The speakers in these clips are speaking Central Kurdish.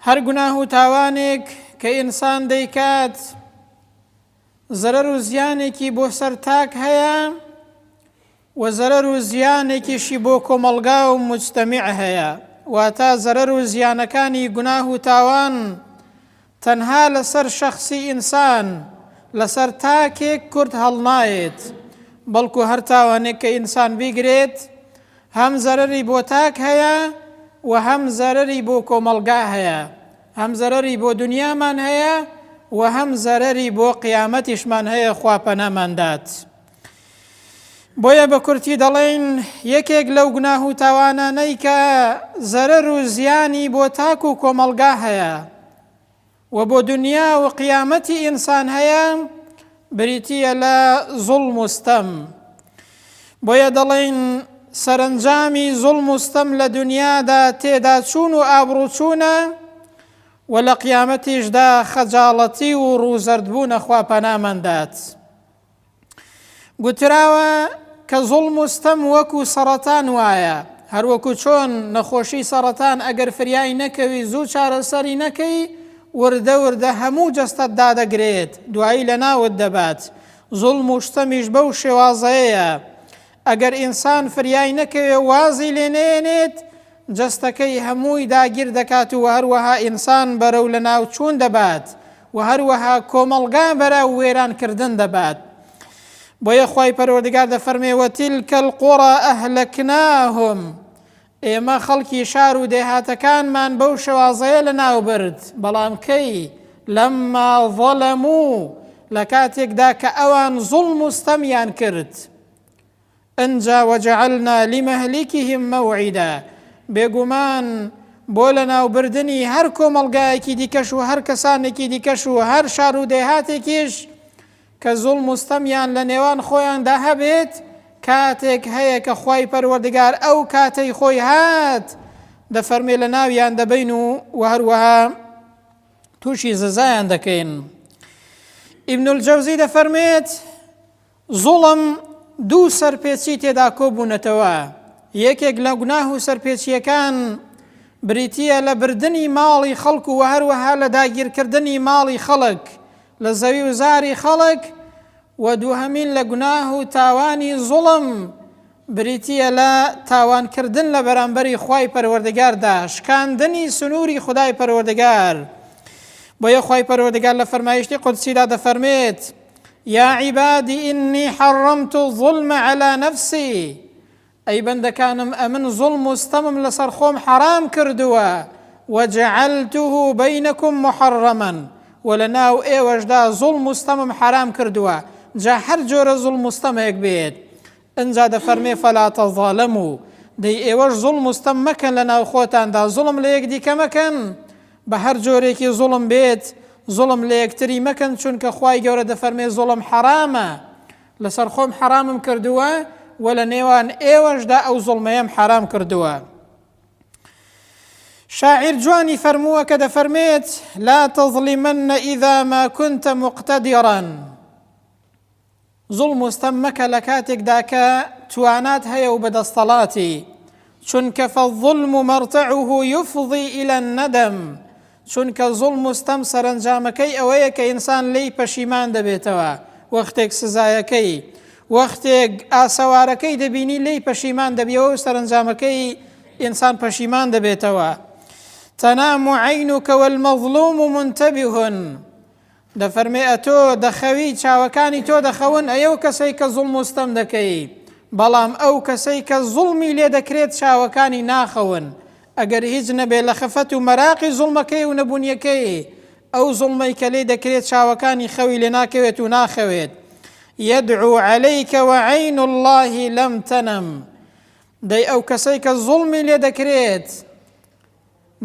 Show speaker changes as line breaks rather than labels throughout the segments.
هەر گوناه و تاوانێک کە ئینسان دەیکات زەرەر و زیانێکی بۆ سەرتاک هەیە و زەرەر و زیانێکیشی بۆ کۆمەڵگا و مجتەمیع هەیە. واتە زەرەر و زیانەکانی گوناه و تاوان تەنها لەسەر شەخسی ئینسان لەسەر تاکێک کورت هەڵنایێت، بەڵکو هەر تاوانێک کە ئینسان بیگرێت هەم زەرەری بۆ تاک هەیە و هەم زەرەری بۆ کۆمەڵگا هەیە، هەم زەرەری بۆ دنیامان هەیە و هەم زەرەری بۆ قیامەتیشمان هەیە، خوا پەناماندات. بۆیە بە کورتی دەڵێن یەکێک لەو گوناه و تاوانانەی کە زەرەر و زیانی بۆ تاک و کۆمەڵگا هەیە و بۆ دنیا و قیامەتی ئینسان هەیە بریتیە لە زوڵم و ستەم. بۆیە دەڵێن سەرنجامی زوڵم و ستەم لە دنیادا تێدا چوون و ئابڕوچوونە و لە قیامەتیشدا خەجاڵەتی و ڕووزەردبوونە، خوا پەناماندات. گوتراوە کە زوڵم و ستەم وەکو سەرەتان وایە، هەروەکو چۆن نەخۆشی سەرەتان ئەگەر فریای نەکەوی زوو چارەسەری نەکەی وردە وردە هەموو جەستەت دادەگرێت، دوایی لە ناوت دەبات. زوڵم و ستەمیش بەو شێوازەیە، ئەگەر ئینسان فریای نەکەوێ وازی لێ نێنێت جەستەکەی هەمووی داگیر دەکات و هەروەها ئینسان بەرەو لە ناو چوون دەبات و هەروەها کۆمەڵگا بەرەو وێرانکردن دەبات. بۆیە خوای پەروەردگار دەفەرمێ وەتیلکە القوڕە ئەهلەکناهم، ئێمە خەڵکی شار و دێهاتەکانمان بەو شێوازەیە لە ناو برد، بەڵام کەی لەمما ظەلەموو، لە کاتێکدا کە ئەوان زوڵم و ستەمیان کرد. ئەنجا وەجەعەلنا لیمەهلیکیهم مەوعیدا، بێگومان بۆ لە ناوبردنی هەر کۆمەڵگایەکی دیکەش و هەر کەسانێکی دیکەش و هەر شار و دێهاتێکیش کە زوڵم و ستەمیان لە نێوان خۆیاندا هەبێت، کاتێک هەیە کە خوای پەروەردگار ئەو کاتەی خۆی هات دەفەرمێ لە ناویان دەبین و هەروەها تووشی زەزایان دەکەین. ئیبن الجەوزی دەفەرمێت زوڵم دوو سەرپێچی تێدا کۆبوونەتەوە. یەکێک لە گوناه و سەرپێچیەکان بریتیە لە بردنی ماڵی خەڵک و هەروەها لە داگیرکردنی ماڵی خەڵک لە زەوی و زاری خەڵک، و دووهەمین لە گوناه و تاوانی زوڵم بریتیە لە تاوانکردن لە بەرامبەری خوای پەروەردگاردا، شکاندنی سنووری خدای پەروەردگار. بۆیە خوای پەروەردگار لە فەرمایشتی قودسیدا دەفەرمێت یا عیبادی ئینی حەڕەمت الظولم عەلی نەفسی، ئەی بەندەکانم ئەمن زوڵم و ستەمم لەسەر خۆم حەرام کردووە، وەجەعەلتوه بەینەکم محەڕەمەن، و لە ناو ئێوەشدا زوڵم و ستەمم حەرام کردووە. جا هەر جۆرە زوڵم و ستەمێک بێت ئەنجا دەفەرمێ فەلا تەظالەموو، دەی ئێوەش زوڵم و ستەم مەکەن لە ناو خۆتاندا، زوڵم لە یەکدیکە مەکەن، بە هەر جۆرێکی زوڵم بێت زوڵم لە یەکتری مەکەن، چونکە خوای گەورە دەفەرمێ زوڵم حەرامە، لەسەر خۆم حەرامم کردووە و لە نێوان ئێوەشدا ئەو زوڵمەیەم حەرام کردووە. شاعر جوانی فەرمووە کە دەفەرمێت لا تظلمن إذا ما كنت مقتدرا، زوڵم و ستەم مەکە لە کاتێکدا کە توانات هەیە و بەدەستەڵاتی، چونکە فالظلم مرتعه يفضي إلى الندم، چونکە زوڵم و ستەم سەرنجامەکەی ئەوەیە کە ئینسان لی پەشیمان دەبێتەوە، وەختێک سزایەکەی وەختێک ئاسەوارەکەی دەبینی لی پەشیمان دەبیەوە و سەرنجامەکەی ئینسان پەشیمان دەبێتەوە. تەنام عینوکە والمەظلوم منتەبه، دەفەرمێ ئەتۆ دەخەوی چاوەکانی تۆ دەخەون ئەو کەسەی کە زوڵم و ستەم دەکەی، بەڵام ئەو کەسەی کە زوڵمی لێ دەکرێت چاوەکانی ناخەون. ئەگەر هیچ نەبێ لە خەفەت و مەراقی زوڵمەکەی و نەبوونیەکەی، ئەو زوڵمەی کە لێ دەکرێت چاوەکانی خەوی لێ ناکەوێت و ناخەوێت. يدعو عليك وعين الله لم تنم، دەی ئەو کەسەی کە زوڵمی لێ دەکرێت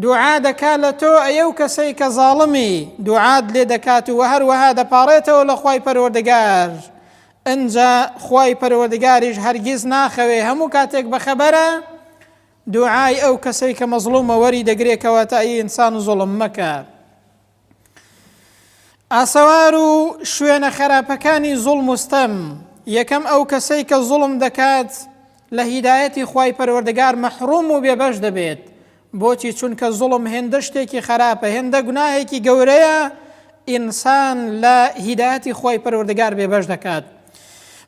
دوعا دەکات لە تۆ، ئەو کەسەی کە زاڵمی دوعات لێ دەکات و هەروەها دەپاڕێتەوە لە خوای پەروەردگار. ئەنجا خوای پەروەردگاریش هەرگیز ناخەوێ، هەموو کاتێک بەخەبەرە دوعای ئەو کەسەی کە مەزڵومە وەری دەگرێتەوە تا ئەی ئینسان زوڵم مەکە. ئاسەوار و شوێنە خراپەکانی زوڵم و ستەم، یەکەم ئەو کەسەی کە زوڵم دەکات لە هیدایەتی خوای پەروەردگار مەحروم و بێبەش دەبێت، بۆچی چونکە زوڵم هێندە شتێکی خراپە، هێندە گوناهێکی گەورەیە، ئینسان لە هیدایەتی خۆی پەروەردگار بێبەش دەکات.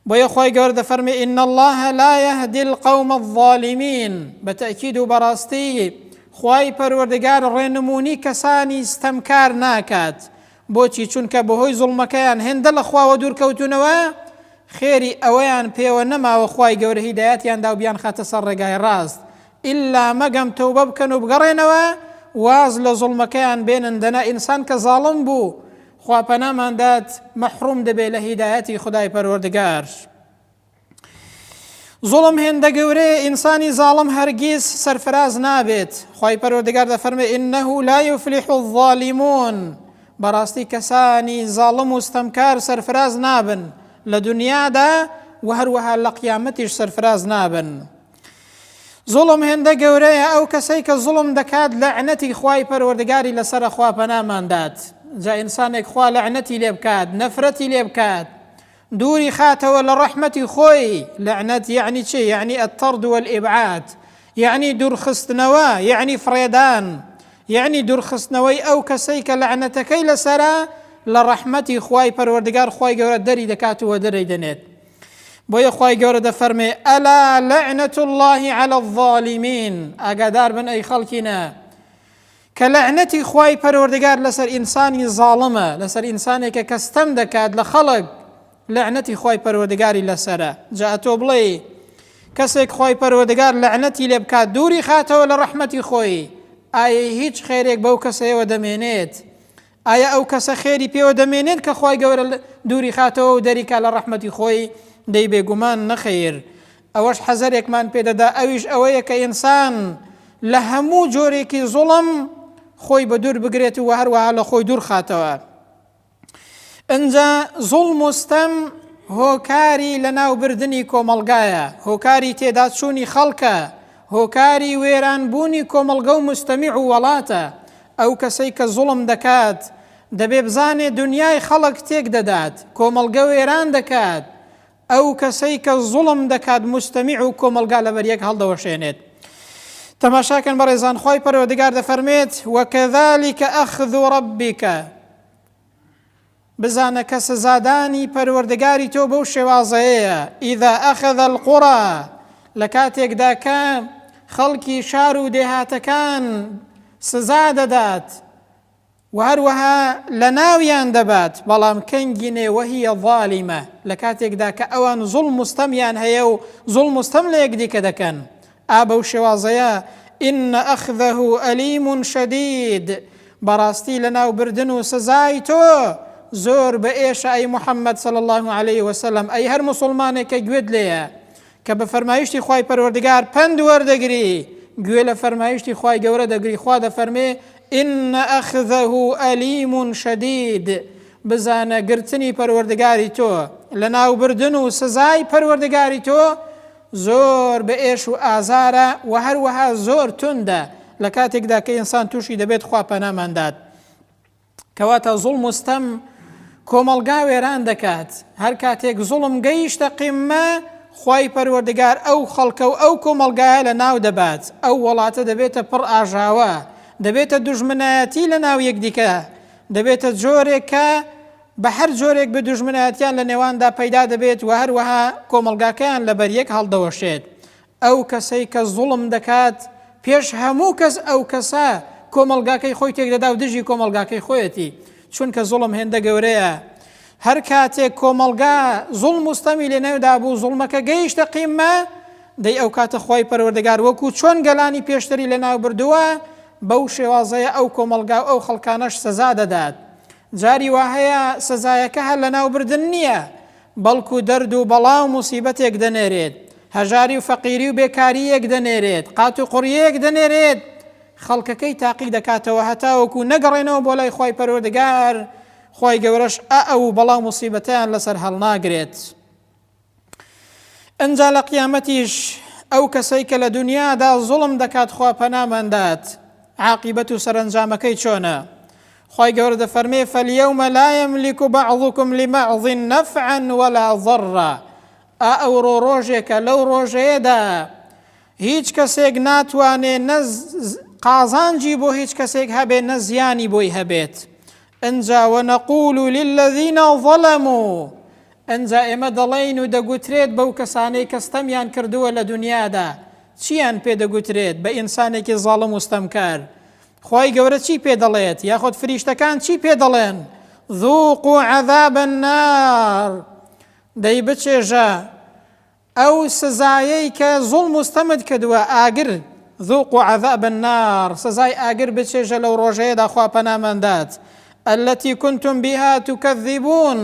بۆیە خۆی گەورە دەفەرمێ ئین الله لا يهدي القوم الظالمين، بەتەکید و بەڕاستی خۆی پەروەردگار ڕێنمونی کەسانی ستەمکار ناکات. بۆچی چونکە بەهۆی زوڵمەکەیان هێندە لە خواوە دوورکەوتونەوە، خێری ئەوەیان پێوە نەماوە خۆی گەورە هیدایەتیاندا و بیان خاتە سەر ڕێگای ڕاست، ئیلا مەگەم تەوبە بکەن و بگەڕێنەوە واز لە زوڵمەکەیان بێنن. دەنا ئینسان کە زاڵم بوو خوا پەناماندات مەحروم دەبێت لە هیدایەتی خودای پەروەردگار. زوڵم هێندە گەورەیە، ئینسانی زاڵم هەرگیز سەرفراز نابێت. خی پەروەردگار دەفەرمێ ئینەه لا یفلیح الظالمون، بەڕاستی کەسانی زاڵم و ستەمکار سەرفراز نابن لە دنیادا و هەروەها لە قیامەتیش سەرفراز نابن. زوڵم هێندە گەورەیە، ئەو کەسەی کە زوڵم دەکات لەعنەتی خوای پەروەردگاری لەسەرە خوا پەناماندات. جا ئینسانێک خوا لەعنەتی لێ بکات، نەفرەتی لێ بکات، دووری خاتەوە لە ڕەحمەتی خۆی. لەعنەت یعنی چی؟ یعنی الطرد والإبعاد، یعنی دوورخستنەوە، یعنی فرێدان، یعنی دوورخستنەوەی ئەو کەسەی کە لەعنەتەکەی لەسەرە لە ڕەحمەتی خوای پەروەردگار خۆی گەورە دەری دەکاتەوە دەرەی دەنێت. بۆیە خۆی گەورە دەفەرمێ ئەلا لەعنەت الله على الظالمین، ئاگادار بن ئەی خەڵکینە کە لەعنەتی خوای پەروەردگار لەسەر ئینسانی زاڵمە، لەسەر ئینسانێکە کە ستەم دەکات لە خەڵک، لەعنەتی خوای پەروەردگاری لەسەرە. جا تۆ بڵێ کەسێک خوای پەروەردگار لەعنەتی لێ بکات دووری خاتەوە لە ڕەحمەتی خۆی، ئایا هیچ خێرێک بەو کەسەیەوە دەمێنێت؟ ئایا ئەو کەسە خێری پێوە دەمێنێت کە خوای گەورە دووری خاتەوە و دەریکا لە ڕەحمەتی خۆی؟ دەی بێگومان نەخەیر. ئەوەش حەزەرێکمان پێدەدا، ئەویش ئەوەیە کە ئینسان لە هەموو جۆرێکی زوڵم خۆی بە دوور بگرێت و هەروەها لە خۆی دوور خاتەوە. ئەنجا زوڵم و ستەم هۆکاری لە ناوبردنی کۆمەڵگایە، هۆکاری تێداچوونی خەڵکە، هۆکاری وێرانبوونی کۆمەڵگە و مستەمیع و وڵاتە. ئەو کەسەی کە زوڵم دەکات دەبێ بزانێ دنیای خەڵک تێک دەدات، کۆمەڵگە وێران دەکات. ئەو کەسەی کە زوڵم دەکات مستەمیع و کۆمەڵگا لەبەریەک هەڵدەوەشێنێت. تەماشاکەن بەڕێزان، خۆی پەروەردگار دەفەرمێت وەکەذالک ئەخذ ڕەبیک، بزانە کە سزادانی پەروەردگاری تۆ بەو شێوازەیەیە. ئیذا ئەخذ القوڕە، لە کاتێکدا کە خەڵکی شار و دێهاتەکان سزا دەدات و هەروەها لە ناویان دەبات، بەڵام کەنگی نێوەهیە ظالیمە، لە کاتێکدا کە ئەوان زوڵم مستەمیان هەیە و زوڵم مستەم لە یەکدیکە دەکەن. بەو شێوازەیە ئینە ئەخذەه ئەلیم شەدید، بەڕاستی لە ناوبردن و سزای تۆ زۆر بە ئێشە ئەی محەممەد صلی الله عليه وسلم. ئەی هەر مسلمانێک کە گوێت لێیە کە بە فەرمایشتی خوای پەروەردگار پند وەردەگری، گوێ لە فەرمایشتی خوای گەورە دەگری. خوا دەفەرمێ ئین ئەخذەه ئەلیم شەدید، بزانە گرتنی پەروەردگاری تۆ لە ناوبردن و سزای پەروەردگاری تۆ زۆر بە ئێش و ئازارە و هەروەها زۆر توندە لە کاتێکدا کە ئینسان تووشی دەبێت خوا پەناماندات. کەواتە زوڵم و ستەم کۆمەڵگا وێران دەکات. هەر کاتێک زوڵم گەیشتە قیممە، خوای پەروەردگار ئەو خەڵکە و ئەو کۆمەڵگایە لە ناو دەبات، ئەو وڵاتە دەبێتە پڕ ئاژاوە، دەبێتە دوژمنایەتی لە ناو یەکدیکە، دەبێتە جۆرێک کە بە هەر جۆرێک بە دوژمنایەتیان لە نێواندا پەیدا دەبێت و هەروەها کۆمەڵگاکەیان لە بەریەک هەڵدەوەشێت. ئەو کەسەی کە زوڵم دەکات پێش هەموو کەس ئەو کەسە کۆمەڵگاکەی خۆی تێک دەدا و دژی کۆمەڵگاکەی خۆیەتی، چونکە زوڵم هێندە گەورەیە. هەر کاتێک کۆمەڵگا زوڵم مستەمی لێ نەودا بوو، زوڵمەکە گەیشتە قیممە، دەی ئەو کاتە خوای پەروەردگار وەکو چۆن گەلانی پێشتری لە ناو بردووە، بەو شێوازەیە ئەو کۆمەڵگا و ئەو خەڵکانەش سزا دەدات. جاری وا هەیە سزایەکە هەر لە ناوبردن نییە، بەڵکو دەرد و بەڵا و موسیبەتێک دەنێرێت، هەژاری و فەقیری و بێکاریەک دەنێرێت، قات و قوڕیەک دەنێرێت. خەڵکەکەی تاقی دەکاتەوە هەتاوەکو نەگەڕێنەوە بۆ لای خوای پەروەردگار، خوای گەورەش ئەو بەڵا و موسیبەتیان لەسەر هەڵناگرێت. ئەنجا لە قیامەتیش ئەو کەسەی کە لە دنیادا زوڵم دەکات خوا پەناماندات، عاقیبەت و سەرنجامەکەی چۆنە؟ خوای گەورە دەفەرمێ فەلیەومە لا یەملیک بەعضکم لبەعض نەفعا ولا ضەڕا. ئەوڕۆ ڕۆژێکە لەو ڕۆژەیەدا هیچ کەسێک ناتوانێ قازانجی بۆ هیچ کەسێک هەبێت نە زیانی بۆی هەبێت. ئەنجا وەنەقول للذین ظەلەموا، ئەنجا ئێمە دەڵێین و دەگوترێت بەو کەسانەی کە ستەمیان کردووە لە دنیادا. چیان پێ دەگوترێت بە ئینسانێکی زاڵم و ستەمکار؟ خی گەورە چی پێ دەڵێت؟ یاخۆت فریشتەکان چی پێ دەڵێن؟ ذوقوا عذاب النار، دەی بچێژە ئەو سزایەی کە زوڵم و ستەمت کردووە، ئاگر. ذوقوا عذاب النار، سزای ئاگر بچێژە لەو ڕۆژەیەدا خوا پەنامەندات. التي كنتم بها تكذبون،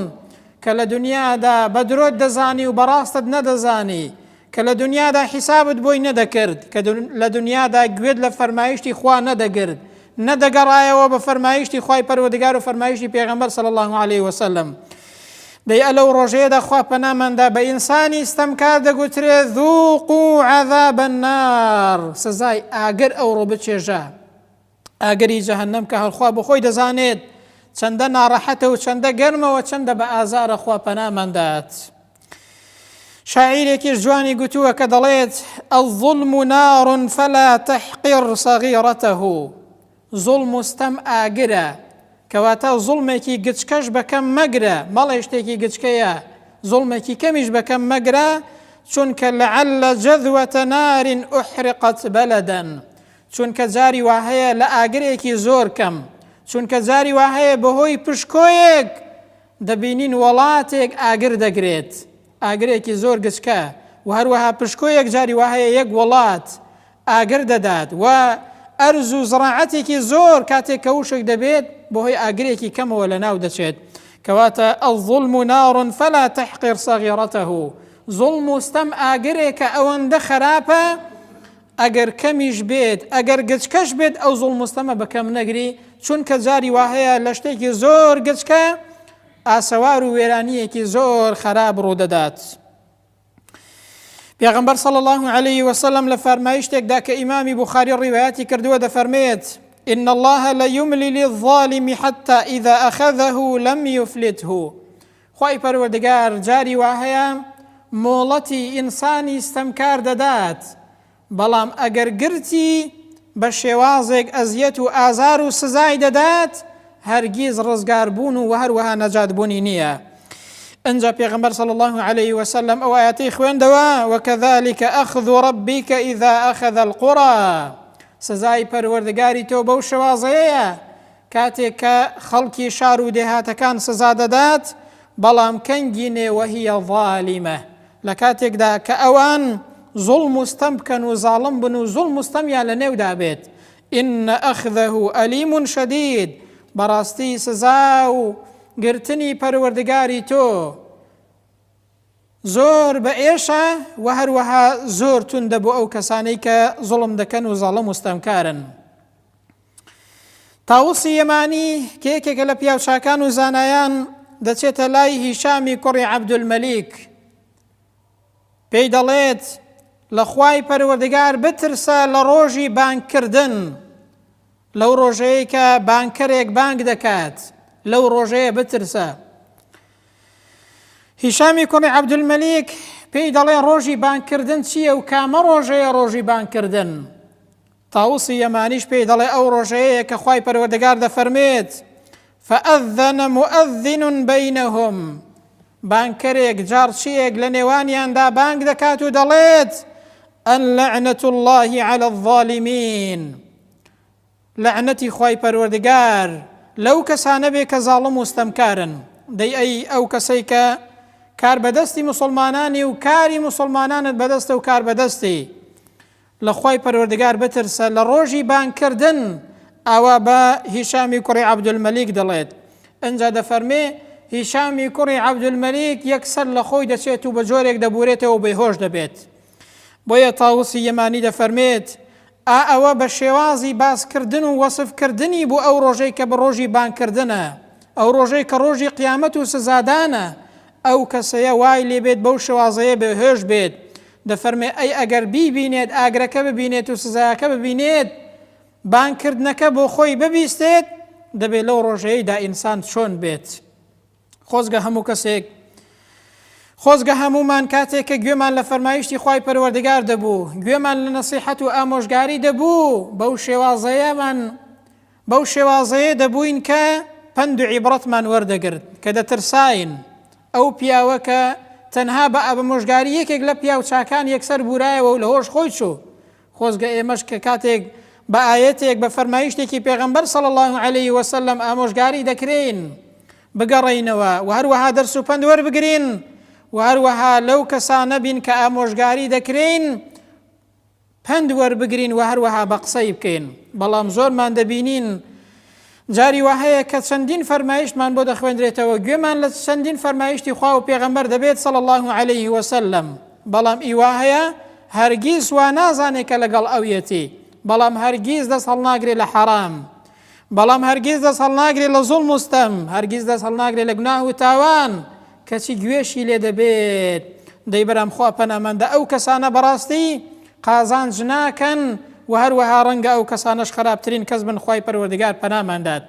کە لە دنیادا بە درۆت دەزانی و بەڕاستت نەدەزانی، کە لە دنیادا حیسابت بۆی نەدەکرد، کە لە دنیادا گوێت لە فەرمایشتی خوا نەدەگرت، نەدەگەڕایەوە بە فەرمایشتی خوای پەروەردگار و فەرمایشتی پێغەمبەر صلی الله عليه وسلم. دەی ئەلەو ڕۆژەیەدا خوا پەنامەندا بە ئینسانی ستەمکار دەگوترێت ذوقوا عذاب النار، سزای ئاگر ئەوڕۆ بچێژە. ئاگەری جەهەنەم کە هەرخوا بۆ خۆی دەزانێت چەندە ناڕەحەتە و چەندە گەرمەوە، چەندە بە ئازارە خوا پەنامەندات. شاعیرێکیش جوانی گوتووە کە دەڵێت الظلم نار فلا تحقر صغيرته، زوڵم و ستەم ئاگرە، کەواتە زوڵمێکی گچکەش بەکەم مەگرە. مەڵێ شتێکی گچکەیە، زوڵمێکی کەمیش بەکەم مەگرە، چونکە لعل جذوة نار أحرقت بلدا، چونکە جاری وا هەیە لە ئاگرێکی زۆر کەم، چونکە جاری وا هەیە بەهۆی پشکۆیەک دەبینین وڵاتێک ئاگر دەگرێت، ئاگرێکی زۆر گچکە، و هەروەها پشکۆیەک جاری وا هەیە یەک وڵات ئاگر دەدات، و ئەرز و زراعەتێکی زۆر کاتێک کە وشک دەبێت بەهۆی ئاگرێکی کەمەوە لە ناو دەچێت. کەواتە الظلم نار فلا تحقر صغيرته، زوڵم و ستەم ئاگرێکە ئەوەندە خراپە، ئەگەر کەمیش بێت، ئەگەر گچکەش بێت، ئەو زوڵم و ستەمە بەکەم نەگری، چونکە جاری وا هەیە لە شتێکی زۆر گچکە ئاسەوار و وێرانیەکی زۆر خراپ ڕوودەدات. پێغەمبەر صلی الله عليه وسلم لە فەرمایشتێکدا کە ئیمامی بوخاری ڕیوایەتی کردووە دەفەرمێت إن الله ليملي للظالم حتى إذا أخذه لم يفلته، خوای پەروەردگار جاری وا هەیە مۆڵەتی ئینسانی ستەمکار دەدات، بەڵام ئەگەر گرتی بە شێوازێک ئەزیەت و ئازار و سزای دەدات، هەرگیز ڕزگاربوون و هەروەها نەجاتبوونی نییە. ئەنجا پێغەمبەر صلی الله عليه وسلم ئەو ئاەتەی خوێندەوە وەکەذلك أخذ ربك إذا أخذ القرى، سزای پەروەردگاری تۆ بەو شێوازەیەیە کاتێک کە خەڵکی شار و دێهاتەکان سزا دەدات، بەڵام کەنگی نێوەهیە ظالمە، لە کاتێکدا کە ئەوان زوڵم و ستەم بکەن و زاڵم بن و زوڵم و ستەمیان لە نێودا بێت. إن أخذه أليم شديد، بەڕاستی سزا و گرتنی پەروەردگاری تۆ زۆر بە ئێشە و هەروەها زۆر توندە بۆ ئەو کەسانەی کە زوڵم دەکەن و زاڵم و ستەمکارن. تاووسی یەمانی کە یەکێکە لە پیاوچاکان و زانایان دەچێتە لای هیشامی کوڕی عەبدولمەلیک، پێی دەڵێت لە خوای پەروەردگار بترسە لە ڕۆژی بانگکردن، لەو ڕۆژەیە کە بانکەرێک بانگ دەکات، لەو ڕۆژەیە بترسە. هیشامی کوڕی عەبدولمەلیک پێی دەڵێ ڕۆژی بانگکردن چییە و کامە ڕۆژەیە ڕۆژی بانگکردن؟ تاووسی یەمانیش پێی دەڵێ ئەو ڕۆژەیە کە خوای پەروەردگار دەفەرمێت فأذن مؤذن بينهم، بانکەرێک جارچیەک لە نێوانیاندا بانگ دەکات و دەڵێت أن لعنة الله على الظالمين، لعنەتی خوای پەروەردگار لەو کەسانە بێ کە زاڵم و ستەمکارن. دەی ئەی ئەو کەسەی کە کار بەدەستی موسڵمانانی و کاری موسڵمانانت بەدەستە و کار بەدەستی، لە خوای پەروەردگار بترسە. لە ڕۆژی بانگکردن ئاوا بە هیشامی کوڕی عەبدولمەلیک دەڵێت. ئەنجا دەفەرمێ هیشامی کوڕی عەبدولمەلیک یەکسەر لە خۆی دەچێت و بە جۆرێک دەبورێتەوە و بێهۆش دەبێت. بۆیە تاووسی یەمانی دەفەرمێت ئەوە بە شێوازی باسکردن و وەسفکردنی بۆ ئەو ڕۆژەی کە بە ڕۆژی بانگکردنە، ئەو ڕۆژەی کە ڕۆژی قیامەت و سزادانە، ئەو کەسەیە وای لێبێت بەو شێوازەیە بێهۆش بێت. دەفەرمێ ئەی ئەگەر بیبینێت ئاگرەکە ببینێت و سزایەکە ببینێت، بانگکردنەکە بۆ خۆی ببیستێت، دەبێت لەو ڕۆژەیەدا ئینسان چۆن بێت. خۆزگە هەموو کەسێک خۆزگە هەمومان کاتێک کە گوێمان لە فەرمایشتی خوای پەروەردگار دەبوو، گوێمان لە نەسیحەت و ئامۆژگاری دەبوو، بەو شێوازەیە دەبووین کە پند و عیبرەتمان وەردەگرت کە دەترساین ئەو پیاوە کە تەنها بە ئامۆژگاری یەکێک لە پیاو چاکان یەکسەر بورایەوە و لە هۆش خۆی چوو. خۆزگە ئێمەش کە کاتێک بە ئایەتێک بە فەرمایشتێکی پێغەمبەر صلی الله عليه وسلم ئامۆژگاری دەکرێن بگەڕێینەوە و هەروەها دەرس و پند وەربگرین و هەروەها لەو کەسانە بین کە ئامۆژگاری دەکرێن پند وەربگرین و هەروەها بە قسەی بکەین. بەڵام زۆرمان دەبینین جاری وهەیە کە چەندین فەرمایشتمان بۆ دەخوێندرێتەوە، گوێمان لە چەندین فەرمایشتی خوا و پێغەمبەر دەبێت صلی الله عليه وسلم، بەڵام ئیوا هەیە هەرگیز وا نازانێت کە لەگەڵ ئەویەتی، بەڵام هەرگیز دەست هەڵناگرێت لە حەرام، بەڵام هەرگیز دەست هەڵناگرێت لە زوڵم و ستەم، هەرگیز دەست هەڵناگرێت لە گوناه و تاوان، کەچی گوێشی لێ دەبێت. دەی بەرام خوا پەنامەندە ئەو کەسانە بەڕاستی قازانج ناکەن و هەروەها ڕەنگە ئەو کەسانەش خراپترین کەس بن. خوای پەروەردگار پەناماندات.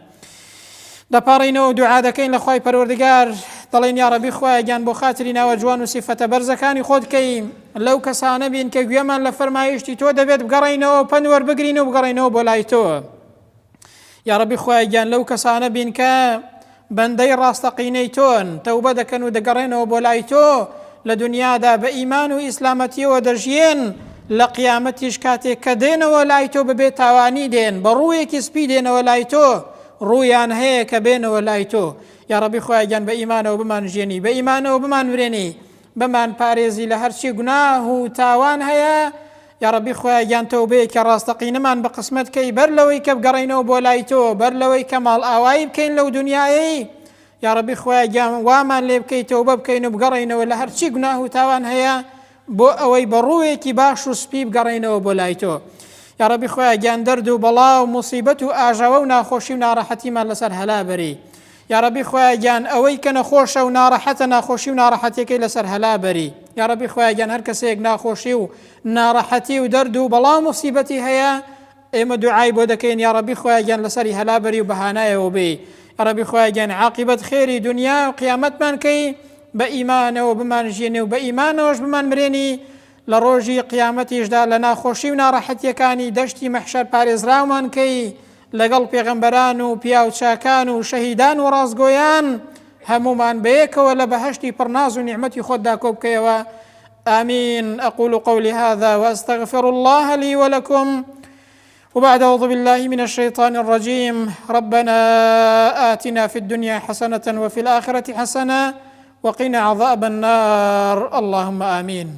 دەپاڕینەوە دوعا دەکەین لە خوای پەروەردگار، دەڵێن یا ڕەبی خوایە گیان بۆ خاتری ناوە جوان و سیفەتە بەرزەکانی خۆت بکەین، لەو کەسانە بین کە گوێمان لە فەرمایشتی تۆ دەبێت بگەڕێینەوە پند وەربگرین و بگەڕێینەوە بۆ لای تۆ. یا ڕەبی خوایە گیان لەو کەسانە بین کە بەندەی ڕاستەقینەی تۆن، تەوبە دەکەن و دەگەڕێنەوە بۆ لای تۆ، لە دنیادا بە ئیمان و ئیسلامەتیەوە دەژین، لە قیامەتیش کاتێک کە دێنەوە لای تۆ ببێت تاوانی دێن، بە ڕوویەکی سپی دێنەوە لای تۆ، ڕوویان هەیە کە بێنەوە لای تۆ. یا ڕەبی خوایە گیان بە ئیمانەوە بمان ژێنی، بە ئیمانەوە بمان ورێنی، بمان پارێزی لە هەرچی گوناه و تاوان هەیە. یا ڕەبی خوایە گیان تەوبەیەکی ڕاستەقینەمان بە قسمەت کەی، بەر لەوەی کە بگەڕێینەوە بۆ لای تۆ، بەر لەوەی کە ماڵ ئاوایی بکەین لەو دنیایەی. یا ڕەبی خوایە گیان وامان لێ بکەی تەوبە بکەین و بگەڕێینەوە لە هەرچی گوناه و تاوان هەیە، بۆ ئەوەی بە ڕوویەکی باش و سپی بگەڕێینەوە بۆ لای تۆ. یا ڕەبی خوایە گیان دەرد و بەڵا و موسیبەت و ئاژەوە و ناخۆشی و ناڕەحەتیمان لەسەر هەلا بەری. یا ڕەبی خوایە گیان ئەوەی کە نەخۆشە و ناڕەحەتە، ناخۆشی و ناڕەحەتیەکەی لەسەر هەلا بەری. یا ڕەبی خوایە گیان هەر کەسێک ناخۆشی و ناڕەحەتی و دەرد و بەڵا و موسیبەتی هەیە، ئێمە دوعای بۆ دەکەین یا ڕەبی خوایە گیان لەسەری هەلا بەری و بەهانایەوە بێ. یا ڕەبی خوایە گیان عاقبەت خێری دنیا و قیامەتمان کەی، بە ئیمانەوە بمان ژێنێ و بە ئیمانەوەش بمان مرێنی، لە ڕۆژی قیامەتیشدا لە ناخۆشی و ناڕەحەتیەکانی دەشتی مەحشەر پارێزراومان کەی، لەگەڵ پێغەمبەران و پیاو چاکان و شەهیدان و ڕازگۆیان هەمومان بەیەکەوە لە بەهەشتی پڕناز و نیعمەتی خۆتدا کۆ بکەیەوە. آمين. أقول قولي هذا وأستغفر الله لي ولكم، وبعد أعوذ بالله من الشيطان الرجيم. ربنا آتنا في الدنيا حسنة وفي الآخرة حسنة وقنا عذاب النار. اللهم آمين.